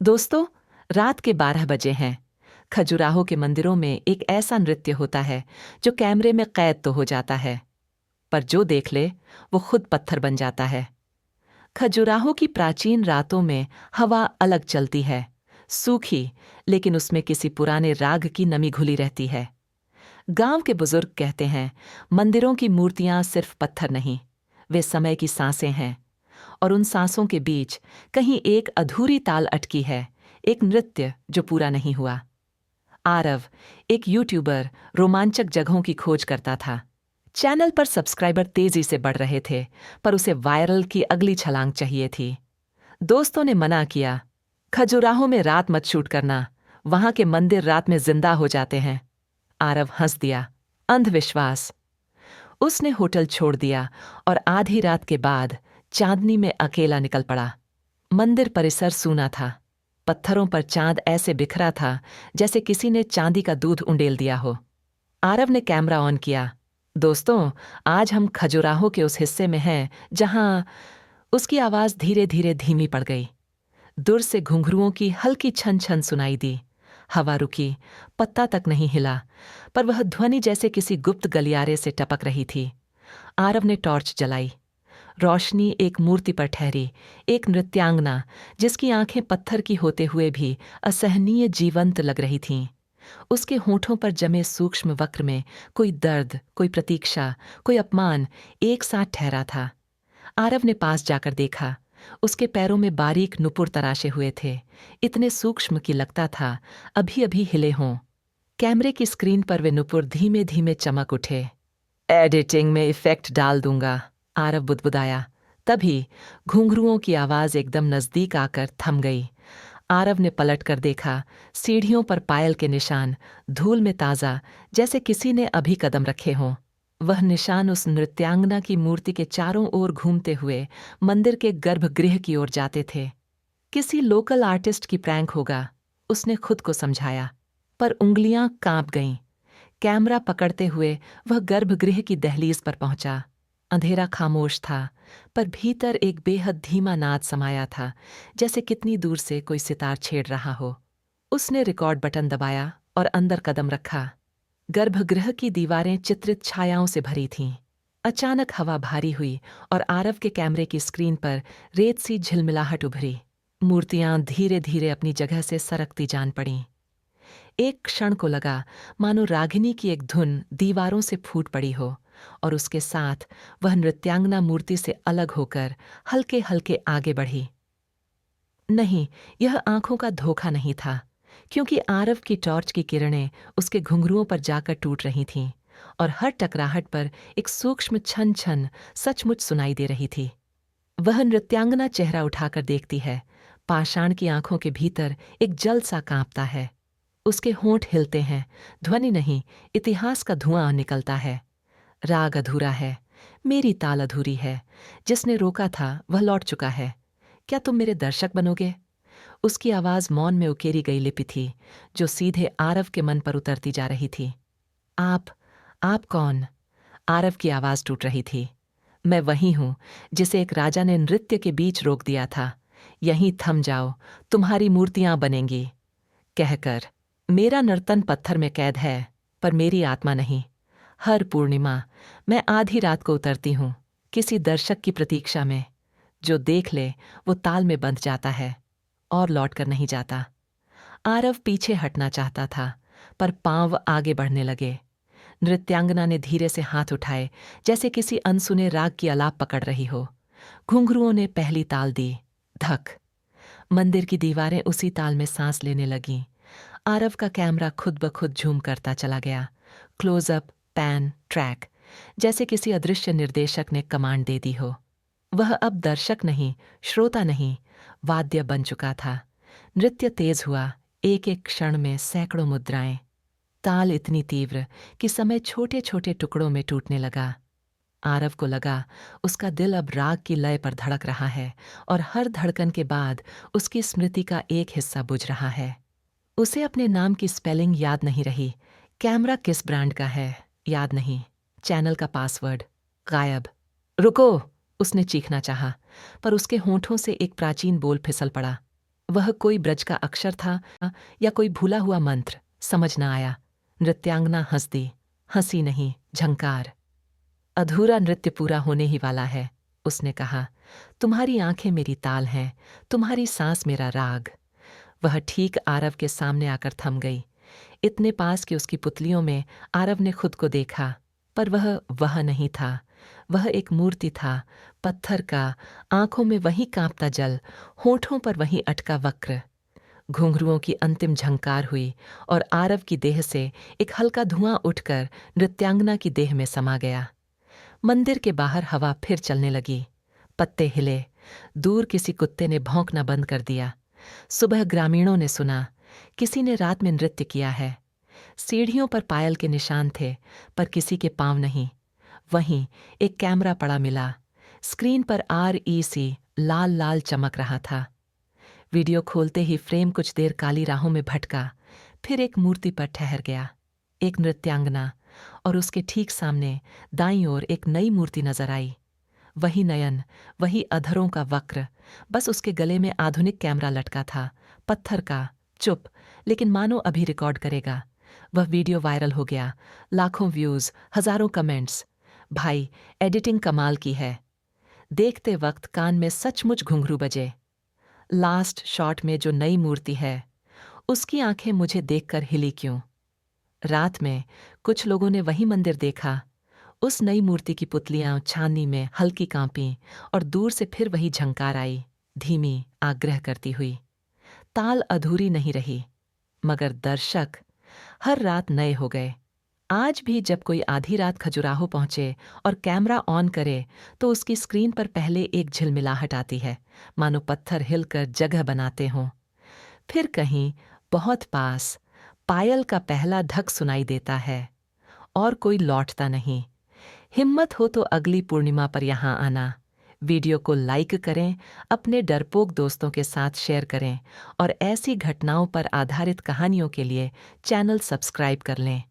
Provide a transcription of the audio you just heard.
दोस्तों, रात के 12 बजे हैं। खजुराहो के मंदिरों में एक ऐसा नृत्य होता है जो कैमरे में कैद तो हो जाता है, पर जो देख ले वो खुद पत्थर बन जाता है। खजुराहो की प्राचीन रातों में हवा अलग चलती है, सूखी, लेकिन उसमें किसी पुराने राग की नमी घुली रहती है। गांव के बुजुर्ग कहते हैं, मंदिरों की मूर्तियां सिर्फ पत्थर नहीं, वे समय की सांसें हैं। और उन सांसों के बीच कहीं एक अधूरी ताल अटकी है, एक नृत्य जो पूरा नहीं हुआ। आरव, एक यूट्यूबर, रोमांचक जगहों की खोज करता था। चैनल पर सब्सक्राइबर तेजी से बढ़ रहे थे, पर उसे वायरल की अगली छलांग चाहिए थी। दोस्तों ने मना किया, खजुराहो में रात मत शूट करना, वहां के मंदिर रात में जिंदा हो जाते हैं। आरव हंस दिया, अंधविश्वास। उसने होटल छोड़ दिया और आधी रात के बाद चांदनी में अकेला निकल पड़ा। मंदिर परिसर सूना था। पत्थरों पर चांद ऐसे बिखरा था जैसे किसी ने चांदी का दूध उंडेल दिया हो। आरव ने कैमरा ऑन किया। दोस्तों, आज हम खजुराहो के उस हिस्से में हैं जहां उसकी आवाज धीरे धीरे धीमी पड़ गई। दूर से घुंघरुओं की हल्की छन छन सुनाई दी। हवा रुकी, पत्ता तक नहीं हिला, पर वह ध्वनि जैसे किसी गुप्त गलियारे से टपक रही थी। आरव ने टॉर्च जलाई। रोशनी एक मूर्ति पर ठहरी, एक नृत्यांगना जिसकी आंखें पत्थर की होते हुए भी असहनीय जीवंत लग रही थीं। उसके होठों पर जमे सूक्ष्म वक्र में कोई दर्द, कोई प्रतीक्षा, कोई अपमान एक साथ ठहरा था। आरव ने पास जाकर देखा। उसके पैरों में बारीक नुपुर तराशे हुए थे, इतने सूक्ष्म कि लगता था अभी अभी हिले हों। कैमरे की स्क्रीन पर वे नुपुर धीमे धीमे चमक उठे। एडिटिंग में इफेक्ट डाल दूंगा, आरव बुदबुदाया। तभी घुंघरुओं की आवाज एकदम नजदीक आकर थम गई। आरव ने पलट कर देखा, सीढ़ियों पर पायल के निशान, धूल में ताजा, जैसे किसी ने अभी कदम रखे हों। वह निशान उस नृत्यांगना की मूर्ति के चारों ओर घूमते हुए मंदिर के गर्भगृह की ओर जाते थे। किसी लोकल आर्टिस्ट की प्रैंक होगा, उसने खुद को समझाया, पर उंगलियां कांप गईं। कैमरा पकड़ते हुए वह गर्भगृह की दहलीज पर पहुंचा। अंधेरा खामोश था, पर भीतर एक बेहद धीमा नाद समाया था, जैसे कितनी दूर से कोई सितार छेड़ रहा हो। उसने रिकॉर्ड बटन दबाया और अंदर कदम रखा। गर्भगृह की दीवारें चित्रित छायाओं से भरी थीं। अचानक हवा भारी हुई और आरव के कैमरे की स्क्रीन पर रेत सी झिलमिलाहट उभरी। मूर्तियां धीरे धीरे अपनी जगह से सरकती जान पड़ीं। एक क्षण को लगा मानो रागिनी की एक धुन दीवारों से फूट पड़ी हो, और उसके साथ वह नृत्यांगना मूर्ति से अलग होकर हल्के हल्के आगे बढ़ी। नहीं, यह आंखों का धोखा नहीं था, क्योंकि आरव की टॉर्च की किरणें उसके घुंघरुओं पर जाकर टूट रही थीं, और हर टकराहट पर एक सूक्ष्म छन छन सचमुच सुनाई दे रही थी। वह नृत्यांगना चेहरा उठाकर देखती है। पाषाण की आंखों के भीतर एक जल सा कांपता है। उसके होंठ हिलते हैं, ध्वनि नहीं, इतिहास का धुआं निकलता है। राग अधूरा है, मेरी ताल अधूरी है, जिसने रोका था वह लौट चुका है। क्या तुम मेरे दर्शक बनोगे? उसकी आवाज मौन में उकेरी गई लिपि थी, जो सीधे आरव के मन पर उतरती जा रही थी। आप कौन? आरव की आवाज टूट रही थी। मैं वही हूं जिसे एक राजा ने नृत्य के बीच रोक दिया था। यहीं थम जाओ, तुम्हारी मूर्तियां बनेंगी, कहकर। मेरा नर्तन पत्थर में कैद है, पर मेरी आत्मा नहीं। हर पूर्णिमा मैं आधी रात को उतरती हूं, किसी दर्शक की प्रतीक्षा में। जो देख ले वो ताल में बंध जाता है और लौट कर नहीं जाता। आरव पीछे हटना चाहता था, पर पांव आगे बढ़ने लगे। नृत्यांगना ने धीरे से हाथ उठाए, जैसे किसी अनसुने राग की आलाप पकड़ रही हो। घुंघरुओं ने पहली ताल दी। धक। मंदिर की दीवारें उसी ताल में सांस लेने लगीं। आरव का कैमरा खुद ब खुद झूम करता चला गया। क्लोजअप, पैन, ट्रैक, जैसे किसी अदृश्य निर्देशक ने कमांड दे दी हो। वह अब दर्शक नहीं, श्रोता नहीं, वाद्य बन चुका था। नृत्य तेज हुआ, एक एक क्षण में सैकड़ों मुद्राएं। ताल इतनी तीव्र कि समय छोटे छोटे टुकड़ों में टूटने लगा। आरव को लगा उसका दिल अब राग की लय पर धड़क रहा है, और हर धड़कन के बाद उसकी स्मृति का एक हिस्सा बुझ रहा है। उसे अपने नाम की स्पेलिंग याद नहीं रही, कैमरा किस ब्रांड का है याद नहीं, चैनल का पासवर्ड गायब। रुको, उसने चीखना चाहा, पर उसके होंठों से एक प्राचीन बोल फिसल पड़ा। वह कोई ब्रज का अक्षर था या कोई भूला हुआ मंत्र, समझ न आया। नृत्यांगना हंस दी, हंसी नहीं, झंकार। अधूरा नृत्य पूरा होने ही वाला है, उसने कहा। तुम्हारी आंखें मेरी ताल हैं, तुम्हारी सांस मेरा राग। वह ठीक आरव के सामने आकर थम गई, इतने पास कि उसकी पुतलियों में आरव ने खुद को देखा। पर वह नहीं था। वह एक मूर्ति था, पत्थर का, आंखों में वही कांपता जल, होठों पर वही अटका वक्र। घुंघरुओं की अंतिम झंकार हुई और आरव की देह से एक हल्का धुआं उठकर नृत्यांगना की देह में समा गया। मंदिर के बाहर हवा फिर चलने लगी, पत्ते हिले, दूर किसी कुत्ते ने भौंकना बंद कर दिया। सुबह ग्रामीणों ने सुना, किसी ने रात में नृत्य किया है। सीढ़ियों पर पायल के निशान थे, पर किसी के पांव नहीं। वहीं एक कैमरा पड़ा मिला, स्क्रीन पर REC लाल लाल चमक रहा था। वीडियो खोलते ही फ्रेम कुछ देर काली राहों में भटका, फिर एक मूर्ति पर ठहर गया, एक नृत्यांगना, और उसके ठीक सामने दाईं ओर एक नई मूर्ति नजर आई। वही नयन, वही अधरों का वक्र, बस उसके गले में आधुनिक कैमरा लटका था, पत्थर का, चुप, लेकिन मानो अभी रिकॉर्ड करेगा। वह वीडियो वायरल हो गया, लाखों व्यूज, हजारों कमेंट्स। भाई, एडिटिंग कमाल की है। देखते वक्त कान में सचमुच घुंघरू बजे। लास्ट शॉट में जो नई मूर्ति है, उसकी आंखें मुझे देखकर हिली क्यों? रात में कुछ लोगों ने वही मंदिर देखा। उस नई मूर्ति की पुतलियां छाननी में हल्की कांपीं और दूर से फिर वही झंकार आई, धीमी, आग्रह करती हुई। ताल अधूरी नहीं रही, मगर दर्शक हर रात नए हो गए। आज भी जब कोई आधी रात खजुराहो पहुंचे और कैमरा ऑन करे, तो उसकी स्क्रीन पर पहले एक झिलमिलाहट आती है, मानो पत्थर हिलकर जगह बनाते हों। फिर कहीं बहुत पास पायल का पहला धक सुनाई देता है और कोई लौटता नहीं। हिम्मत हो तो अगली पूर्णिमा पर यहाँ आना। वीडियो को लाइक करें, अपने डरपोक दोस्तों के साथ शेयर करें और ऐसी घटनाओं पर आधारित कहानियों के लिए चैनल सब्सक्राइब कर लें।